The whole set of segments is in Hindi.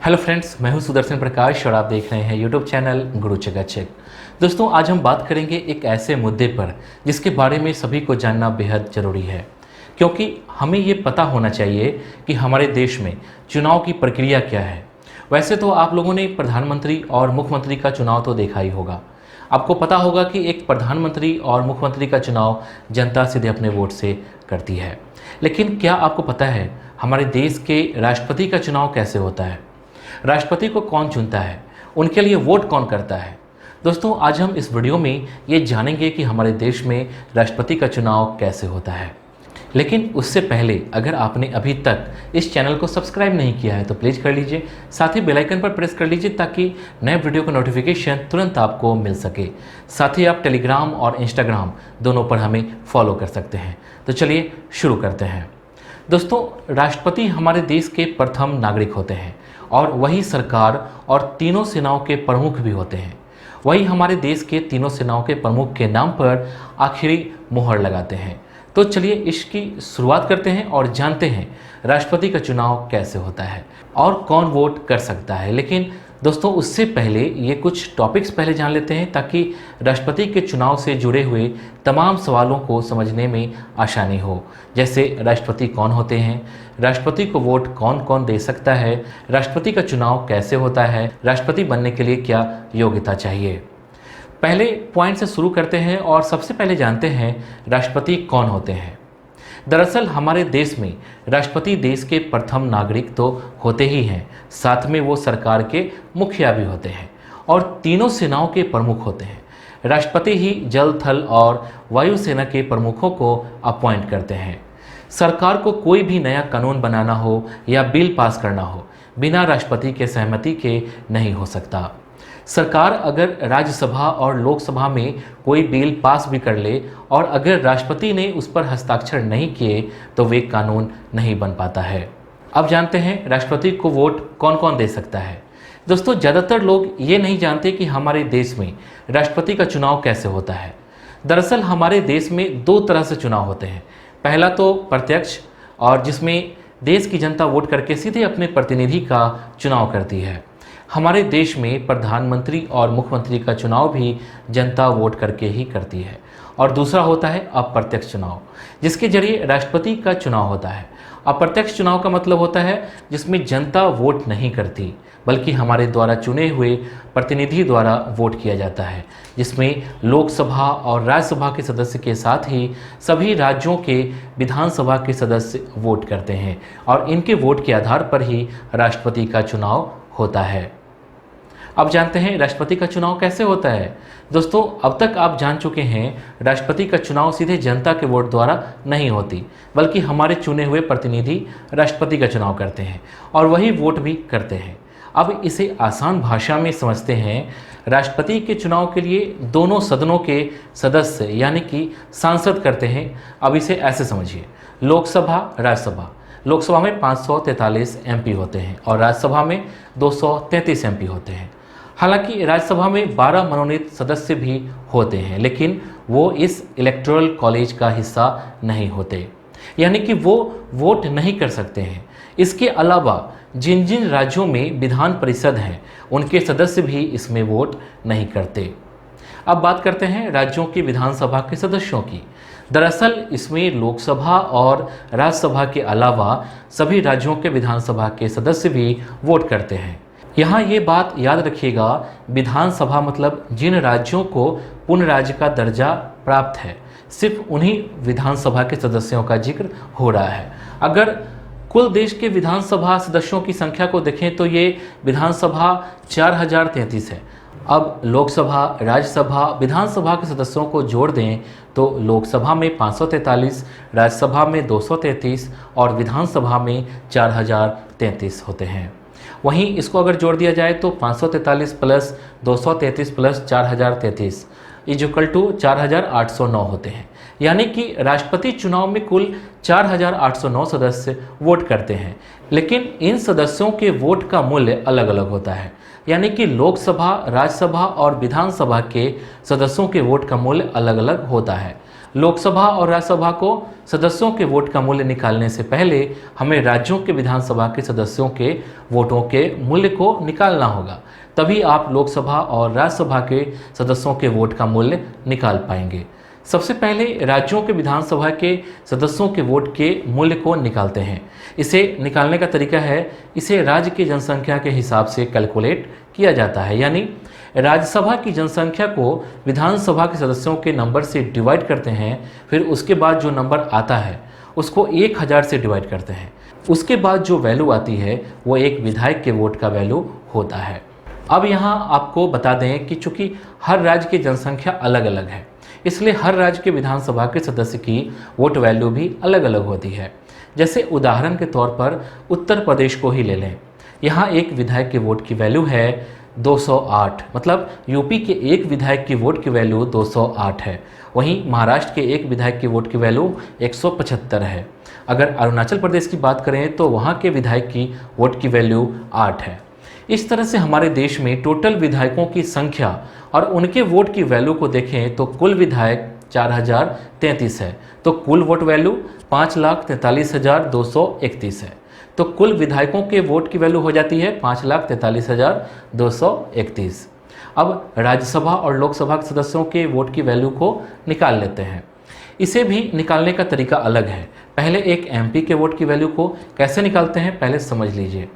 हेलो फ्रेंड्स, मैं हूं सुदर्शन प्रकाश और आप देख रहे हैं यूट्यूब चैनल गुरु चकाचक। दोस्तों, आज हम बात करेंगे एक ऐसे मुद्दे पर जिसके बारे में सभी को जानना बेहद ज़रूरी है, क्योंकि हमें ये पता होना चाहिए कि हमारे देश में चुनाव की प्रक्रिया क्या है। वैसे तो आप लोगों ने प्रधानमंत्री और मुख्यमंत्री का चुनाव तो देखा ही होगा। आपको पता होगा कि एक प्रधानमंत्री और मुख्यमंत्री का चुनाव जनता सीधे अपने वोट से करती है। लेकिन क्या आपको पता है हमारे देश के राष्ट्रपति का चुनाव कैसे होता है? राष्ट्रपति को कौन चुनता है? उनके लिए वोट कौन करता है? दोस्तों, आज हम इस वीडियो में ये जानेंगे कि हमारे देश में राष्ट्रपति का चुनाव कैसे होता है। लेकिन उससे पहले अगर आपने अभी तक इस चैनल को सब्सक्राइब नहीं किया है तो प्लीज़ कर लीजिए, साथ ही बेल आइकन पर प्रेस कर लीजिए ताकि नए वीडियो का नोटिफिकेशन तुरंत आपको मिल सके। साथ ही आप टेलीग्राम और इंस्टाग्राम दोनों पर हमें फॉलो कर सकते हैं। तो चलिए शुरू करते हैं। दोस्तों, राष्ट्रपति हमारे देश के प्रथम नागरिक होते हैं और वही सरकार और तीनों सेनाओं के प्रमुख भी होते हैं। वही हमारे देश के तीनों सेनाओं के प्रमुख के नाम पर आखिरी मोहर लगाते हैं। तो चलिए इसकी शुरुआत करते हैं और जानते हैं राष्ट्रपति का चुनाव कैसे होता है और कौन वोट कर सकता है। लेकिन दोस्तों, उससे पहले ये कुछ टॉपिक्स पहले जान लेते हैं ताकि राष्ट्रपति के चुनाव से जुड़े हुए तमाम सवालों को समझने में आसानी हो। जैसे राष्ट्रपति कौन होते हैं, राष्ट्रपति को वोट कौन कौन दे सकता है, राष्ट्रपति का चुनाव कैसे होता है, राष्ट्रपति बनने के लिए क्या योग्यता चाहिए। पहले पॉइंट से शुरू करते हैं और सबसे पहले जानते हैं राष्ट्रपति कौन होते हैं। दरअसल हमारे देश में राष्ट्रपति देश के प्रथम नागरिक तो होते ही हैं, साथ में वो सरकार के मुखिया भी होते हैं और तीनों सेनाओं के प्रमुख होते हैं। राष्ट्रपति ही जल, थल और वायुसेना के प्रमुखों को अपॉइंट करते हैं। सरकार को कोई भी नया कानून बनाना हो या बिल पास करना हो, बिना राष्ट्रपति के सहमति के नहीं हो सकता। सरकार अगर राज्यसभा और लोकसभा में कोई बिल पास भी कर ले और अगर राष्ट्रपति ने उस पर हस्ताक्षर नहीं किए तो वे कानून नहीं बन पाता है। अब जानते हैं राष्ट्रपति को वोट कौन कौन दे सकता है। दोस्तों, ज़्यादातर लोग ये नहीं जानते कि हमारे देश में राष्ट्रपति का चुनाव कैसे होता है। दरअसल हमारे देश में दो तरह से चुनाव होते हैं। पहला तो प्रत्यक्ष, और जिसमें देश की जनता वोट करके सीधे अपने प्रतिनिधि का चुनाव करती है। हमारे देश में प्रधानमंत्री और मुख्यमंत्री का चुनाव भी जनता वोट करके ही करती है। और दूसरा होता है अप्रत्यक्ष चुनाव, जिसके जरिए राष्ट्रपति का चुनाव होता है। अप्रत्यक्ष चुनाव का मतलब होता है जिसमें जनता वोट नहीं करती, बल्कि हमारे द्वारा चुने हुए प्रतिनिधि द्वारा वोट किया जाता है, जिसमें लोकसभा और राज्यसभा के सदस्य के साथ ही सभी राज्यों के विधानसभा के सदस्य वोट करते हैं और इनके वोट के आधार पर ही राष्ट्रपति का चुनाव होता है। अब जानते हैं राष्ट्रपति का चुनाव कैसे होता है। दोस्तों, अब तक आप जान चुके हैं राष्ट्रपति का चुनाव सीधे जनता के वोट द्वारा नहीं होती, बल्कि हमारे चुने हुए प्रतिनिधि राष्ट्रपति का चुनाव करते हैं और वही वोट भी करते हैं। अब इसे आसान भाषा में समझते हैं। राष्ट्रपति के चुनाव के लिए दोनों सदनों के सदस्य यानी कि सांसद करते हैं। अब इसे ऐसे समझिए, लोकसभा, राज्यसभा। लोकसभा में 543 एमपी होते हैं और राज्यसभा में 233 एमपी होते हैं। हालांकि राज्यसभा में 12 मनोनीत सदस्य भी होते हैं, लेकिन वो इस इलेक्टोरल कॉलेज का हिस्सा नहीं होते, यानी कि वो वोट नहीं कर सकते हैं। इसके अलावा जिन जिन राज्यों में विधान परिषद हैं, उनके सदस्य भी इसमें वोट नहीं करते। अब बात करते हैं राज्यों की विधानसभा के सदस्यों की। दरअसल इसमें लोकसभा और राज्यसभा के अलावा सभी राज्यों के विधानसभा के सदस्य भी वोट करते हैं। यहाँ ये बात याद रखिएगा, विधानसभा मतलब जिन राज्यों को पूर्ण राज्य का दर्जा प्राप्त है, सिर्फ उन्हीं विधानसभा के सदस्यों का जिक्र हो रहा है। अगर कुल देश के विधानसभा सदस्यों की संख्या को देखें तो ये विधानसभा 4033 है। अब लोकसभा, राज्यसभा, विधानसभा के सदस्यों को जोड़ दें तो लोकसभा में 543, राज्यसभा में 233 और विधानसभा में 4033 होते हैं। वहीं इसको अगर जोड़ दिया जाए तो 543 प्लस 233 प्लस 4033 इक्वल टू 4809 होते हैं। यानी कि राष्ट्रपति चुनाव में कुल 4809 सदस्य वोट करते हैं, लेकिन इन सदस्यों के वोट का मूल्य अलग अलग होता है। यानी कि लोकसभा, राज्यसभा और विधानसभा के सदस्यों के वोट का मूल्य अलग अलग होता है। लोकसभा और राज्यसभा को सदस्यों के वोट का मूल्य निकालने से पहले हमें राज्यों के विधानसभा के सदस्यों के वोटों के मूल्य को निकालना होगा, तभी आप लोकसभा और राज्यसभा के सदस्यों के वोट का मूल्य निकाल पाएंगे। सबसे पहले राज्यों के विधानसभा के सदस्यों के वोट के मूल्य को निकालते हैं। इसे निकालने का तरीका है, इसे राज्य की जनसंख्या के हिसाब से कैलकुलेट किया जाता है, यानी राज्यसभा की जनसंख्या को विधानसभा के सदस्यों के नंबर से डिवाइड करते हैं, फिर उसके बाद जो नंबर आता है उसको 1000 से डिवाइड करते हैं। उसके बाद जो वैल्यू आती है वो एक विधायक के वोट का वैल्यू होता है। अब यहाँ आपको बता दें कि चूँकि हर राज्य की जनसंख्या अलग अलग है, इसलिए हर राज्य के विधानसभा के सदस्य की वोट वैल्यू भी अलग अलग होती है। जैसे उदाहरण के तौर पर उत्तर प्रदेश को ही ले लें, यहाँ एक विधायक के वोट की वैल्यू है 208, मतलब यूपी के एक विधायक की वोट की वैल्यू 208 है। वहीं महाराष्ट्र के एक विधायक की वोट की वैल्यू 175 है। अगर अरुणाचल प्रदेश की बात करें तो वहाँ के विधायक की वोट की वैल्यू 8 है। इस तरह से हमारे देश में टोटल विधायकों की संख्या और उनके वोट की वैल्यू को देखें तो कुल विधायक 4033 है, तो कुल वोट वैल्यू 5,43,231 है। तो कुल विधायकों के वोट की वैल्यू हो जाती है 5,43,231। अब राज्यसभा और लोकसभा के सदस्यों के वोट की वैल्यू को निकाल लेते हैं। इसे भी निकालने का तरीका अलग है। पहले एक एमपी के वोट की वैल्यू को कैसे निकालते हैं पहले समझ लीजिए।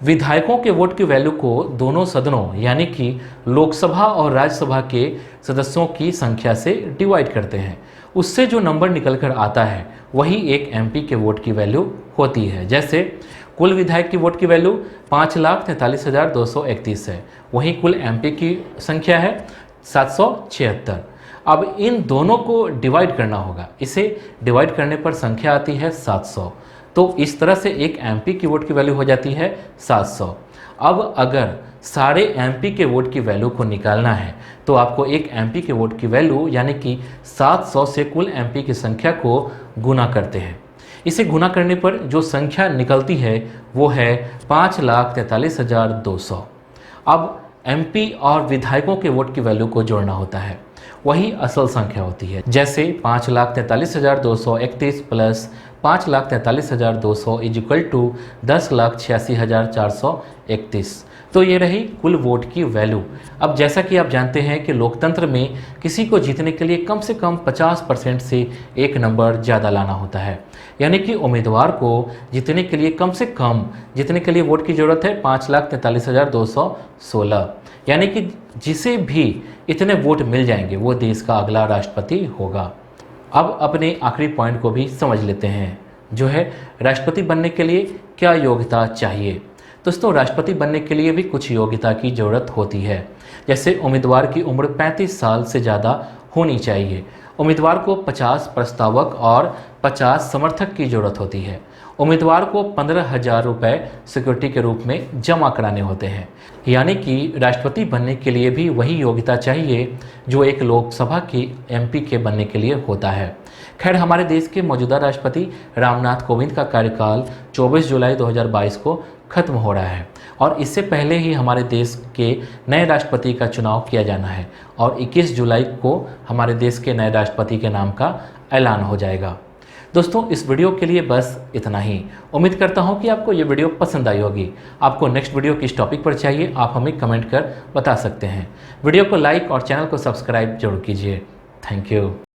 विधायकों के वोट की वैल्यू को दोनों सदनों यानी कि लोकसभा और राज्यसभा के सदस्यों की संख्या से डिवाइड करते हैं। उससे जो नंबर निकल कर आता है वही एक एमपी के वोट की वैल्यू होती है। जैसे कुल विधायक की वोट की वैल्यू 5,43,231 है, वहीं कुल एमपी की संख्या है 776। अब इन दोनों को डिवाइड करना होगा, इसे डिवाइड करने पर संख्या आती है 700। तो इस तरह से एक एमपी की वोट की वैल्यू हो जाती है 700। अब अगर सारे एमपी के वोट की वैल्यू को निकालना है तो आपको एक एमपी के वोट की वैल्यू यानी कि 700 से कुल एमपी की संख्या को गुना करते हैं। इसे गुना करने पर जो संख्या निकलती है वो है 5,43,200। अब एमपी और विधायकों के वोट की वैल्यू को जोड़ना होता है, वही असल संख्या होती है। जैसे 5,43,231 प्लस 5,43,200 इज इक्वल टू 10,86,431। तो ये रही कुल वोट की वैल्यू। अब जैसा कि आप जानते हैं कि लोकतंत्र में किसी को जीतने के लिए कम से कम 50% से एक नंबर ज़्यादा लाना होता है, यानी कि उम्मीदवार को जीतने के लिए कम से कम जीतने के लिए वोट की ज़रूरत है 5,43,216, यानी कि जिसे भी इतने वोट मिल जाएंगे वो देश का अगला राष्ट्रपति होगा। अब अपने आखिरी पॉइंट को भी समझ लेते हैं, जो है राष्ट्रपति बनने के लिए क्या योग्यता चाहिए। दोस्तों, राष्ट्रपति बनने के लिए भी कुछ योग्यता की ज़रूरत होती है। जैसे उम्मीदवार की उम्र 35 साल से ज़्यादा होनी चाहिए। उम्मीदवार को 50 प्रस्तावक और 50 समर्थक की ज़रूरत होती है। उम्मीदवार को 15,000 रुपये सिक्योरिटी के रूप में जमा कराने होते हैं। यानी कि राष्ट्रपति बनने के लिए भी वही योग्यता चाहिए जो एक लोकसभा की एमपी के बनने के लिए होता है। खैर, हमारे देश के मौजूदा राष्ट्रपति रामनाथ कोविंद का कार्यकाल 24 जुलाई 2022 को खत्म हो रहा है और इससे पहले ही हमारे देश के नए राष्ट्रपति का चुनाव किया जाना है और 21 जुलाई को हमारे देश के नए राष्ट्रपति के नाम का ऐलान हो जाएगा। दोस्तों, इस वीडियो के लिए बस इतना ही। उम्मीद करता हूँ कि आपको ये वीडियो पसंद आई होगी। आपको नेक्स्ट वीडियो किस टॉपिक पर चाहिए आप हमें कमेंट कर बता सकते हैं। वीडियो को लाइक और चैनल को सब्सक्राइब जरूर कीजिए। Thank you.